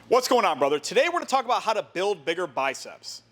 What's going on, brother? Today we're going to talk about how to build bigger biceps.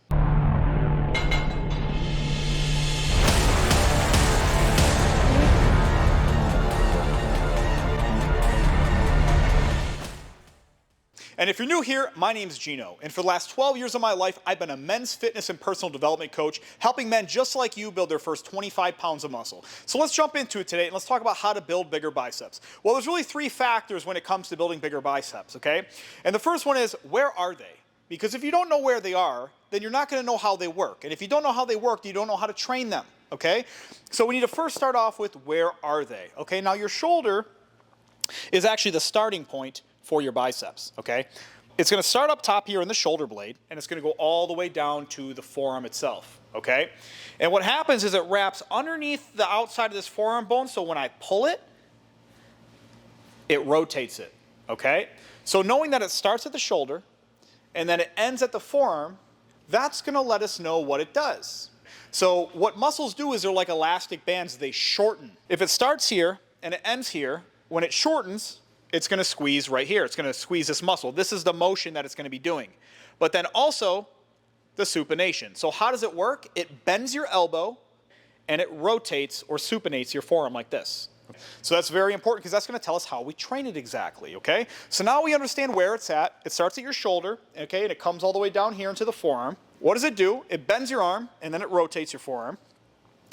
And if you're new here, my name's Gino, and for the last 12 years of my life, I've been a men's fitness and personal development coach, helping men just like you build their first 25 pounds of muscle. So let's jump into it today, and let's talk about how to build bigger biceps. Well, there's really three factors when it comes to building bigger biceps, okay? And the first one is, where are they? Because if you don't know where they are, then you're not going to know how they work. And if you don't know how they work, you don't know how to train them, okay? So we need to first start off with, where are they? Okay, now your shoulder is actually the starting point for your biceps, okay? It's going to start up top here in the shoulder blade, and it's going to go all the way down to the forearm itself, okay? And what happens is it wraps underneath the outside of this forearm bone, so when I pull it, it rotates it, okay? So knowing that it starts at the shoulder, and then it ends at the forearm, that's going to let us know what it does. So what muscles do is they're like elastic bands, they shorten. If it starts here and it ends here, when it shortens, it's going to squeeze right here. It's going to squeeze this muscle. This is the motion that it's going to be doing. But then also the supination. So how does it work? It bends your elbow and it rotates or supinates your forearm like this. So that's very important because that's going to tell us how we train it exactly, okay? So now we understand where it's at. It starts at your shoulder, okay, and it comes all the way down here into the forearm. What does it do? It bends your arm and then it rotates your forearm.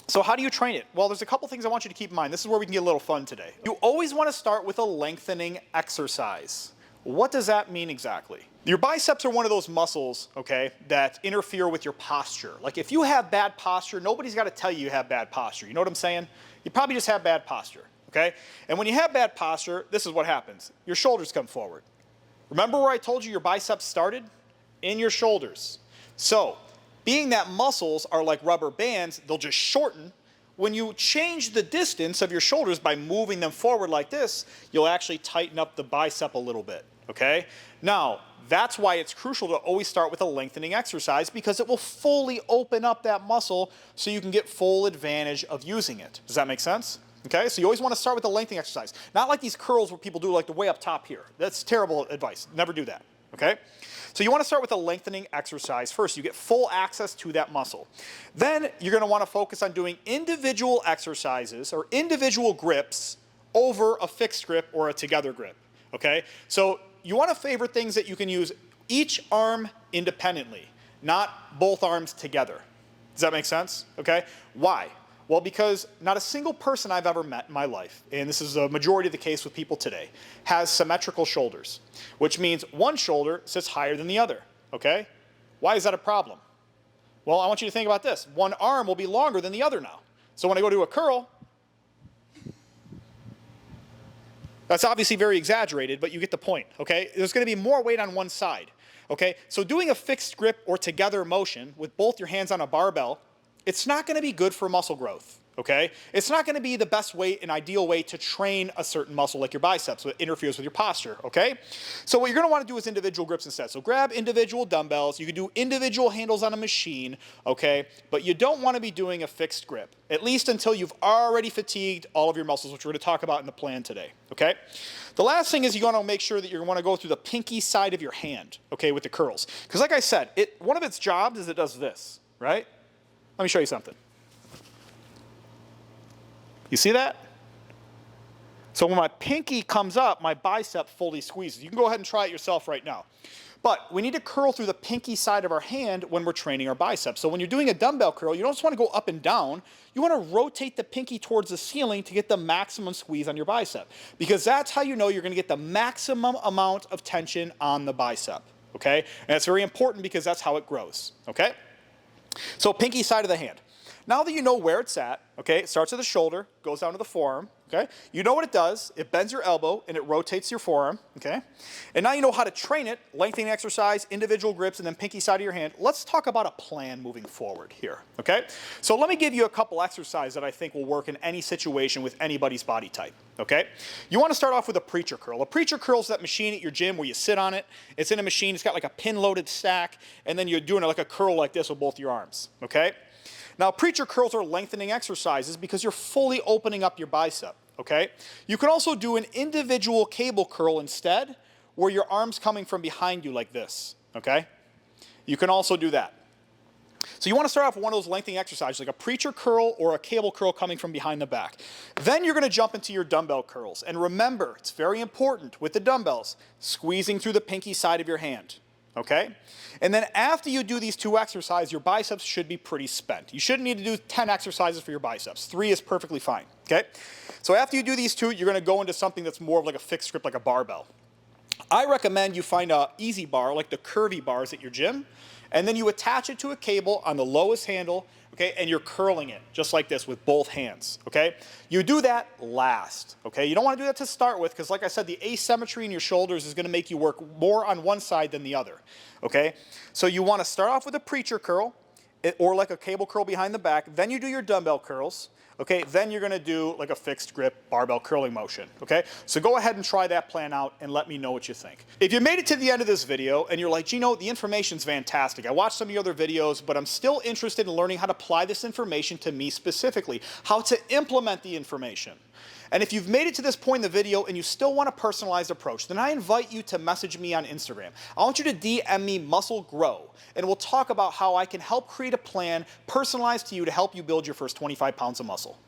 So how do you train it? Well, there's a couple things I want you to keep in mind. This is where we can get a little fun today. You always want to start with a lengthening exercise. What does that mean exactly? Your biceps are one of those muscles, okay, that interfere with your posture. Like if you have bad posture, nobody's got to tell you have bad posture. You know what I'm saying? You probably just have bad posture, okay? And when you have bad posture, this is what happens. Your shoulders come forward. Remember where I told you your biceps started? In your shoulders. So, being that muscles are like rubber bands, they'll just shorten. When you change the distance of your shoulders by moving them forward like this, you'll actually tighten up the bicep a little bit, okay? Now, that's why it's crucial to always start with a lengthening exercise because it will fully open up that muscle so you can get full advantage of using it. Does that make sense? Okay, so you always want to start with a lengthening exercise. Not like these curls where people do like the way up top here. That's terrible advice. Never do that, okay? So you want to start with a lengthening exercise first. You get full access to that muscle. Then you're going to want to focus on doing individual exercises or individual grips over a fixed grip or a together grip, okay? So you want to favor things that you can use each arm independently, not both arms together. Does that make sense? Okay? Why? Well, because not a single person I've ever met in my life, and this is a majority of the case with people today, has symmetrical shoulders, which means one shoulder sits higher than the other, okay? Why is that a problem? Well, I want you to think about this. One arm will be longer than the other now. So when I go to a curl, that's obviously very exaggerated, but you get the point, okay? There's going to be more weight on one side, okay? So doing a fixed grip or together motion with both your hands on a barbell, it's not going to be good for muscle growth, okay? It's not going to be the best way, an ideal way to train a certain muscle like your biceps, so it interferes with your posture, okay? So what you're going to want to do is individual grips instead. So grab individual dumbbells. You can do individual handles on a machine, okay? But you don't want to be doing a fixed grip, at least until you've already fatigued all of your muscles, which we're going to talk about in the plan today, okay? The last thing is you want to make sure that you want to go through the pinky side of your hand, okay, with the curls. Because like I said, one of its jobs is it does this, right? Let me show you something. You see that? So when my pinky comes up, my bicep fully squeezes. You can go ahead and try it yourself right now. But we need to curl through the pinky side of our hand when we're training our biceps. So when you're doing a dumbbell curl, you don't just want to go up and down. You want to rotate the pinky towards the ceiling to get the maximum squeeze on your bicep. Because that's how you know you're going to get the maximum amount of tension on the bicep. Okay? And that's very important because that's how it grows. Okay? So pinky side of the hand. Now that you know where it's at, okay, it starts at the shoulder, goes down to the forearm, okay? You know what it does. It bends your elbow and it rotates your forearm, okay? And now you know how to train it, lengthening exercise, individual grips, and then pinky side of your hand. Let's talk about a plan moving forward here, okay? So let me give you a couple exercises that I think will work in any situation with anybody's body type, okay? You want to start off with a preacher curl. A preacher curl is that machine at your gym where you sit on it. It's in a machine. It's got like a pin-loaded stack, and then you're doing like a curl like this with both your arms, okay? Now, preacher curls are lengthening exercises because you're fully opening up your bicep, okay? You can also do an individual cable curl instead, where your arm's coming from behind you like this, okay? You can also do that. So you want to start off with one of those lengthening exercises, like a preacher curl or a cable curl coming from behind the back. Then you're going to jump into your dumbbell curls. And remember, it's very important with the dumbbells, squeezing through the pinky side of your hand, okay? And then after you do these 2 exercises, your biceps should be pretty spent. You shouldn't need to do 10 exercises for your biceps. 3 is perfectly fine, okay? So after you do these 2, you're going to go into something that's more of like a fixed grip, like a barbell. I recommend you find an easy bar, like the curvy bars at your gym, and then you attach it to a cable on the lowest handle, okay, and you're curling it just like this with both hands, okay? You do that last, okay? You don't want to do that to start with because, like I said, the asymmetry in your shoulders is going to make you work more on one side than the other, okay? So you want to start off with a preacher curl or like a cable curl behind the back. Then you do your dumbbell curls. Okay, then you're going to do like a fixed grip barbell curling motion, okay? So go ahead and try that plan out and let me know what you think. If you made it to the end of this video and you're like, Gino, the information's fantastic. I watched some of your other videos, but I'm still interested in learning how to apply this information to me specifically, how to implement the information. And if you've made it to this point in the video and you still want a personalized approach, then I invite you to message me on Instagram. I want you to DM me Muscle Grow, and we'll talk about how I can help create a plan personalized to you to help you build your first 25 pounds of muscle.